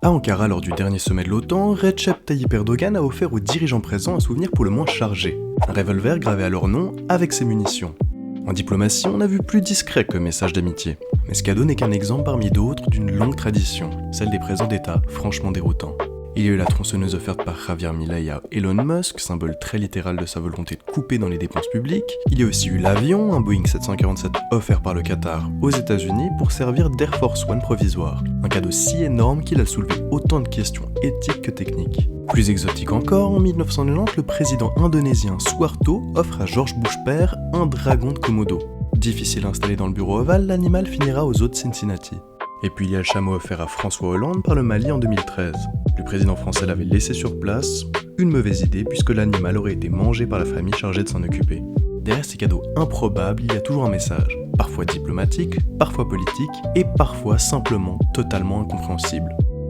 À Ankara, lors du dernier sommet de l'OTAN, Recep Tayyip Erdogan a offert aux dirigeants présents un souvenir pour le moins chargé. Un revolver gravé à leur nom avec ses munitions. En diplomatie, on a vu plus discret comme message d'amitié. Mais ce cadeau n'est qu'un exemple parmi d'autres d'une longue tradition, celle des présents d'État franchement déroutants. Il y a eu la tronçonneuse offerte par Javier Milei à Elon Musk, symbole très littéral de sa volonté de couper dans les dépenses publiques. Il y a aussi eu l'avion, un Boeing 747 offert par le Qatar aux États-Unis pour servir d'Air Force One provisoire. Un cadeau si énorme qu'il a soulevé autant de questions éthiques que techniques. Plus exotique encore, en 1990, le président indonésien Suharto offre à George Bush père un dragon de Komodo. Difficile à installer dans le bureau ovale, l'animal finira aux eaux de Cincinnati. Et puis il y a le chameau offert à François Hollande par le Mali en 2013. Le président français l'avait laissé sur place, une mauvaise idée puisque l'animal aurait été mangé par la famille chargée de s'en occuper. Derrière ces cadeaux improbables, il y a toujours un message, parfois diplomatique, parfois politique et parfois simplement totalement incompréhensible.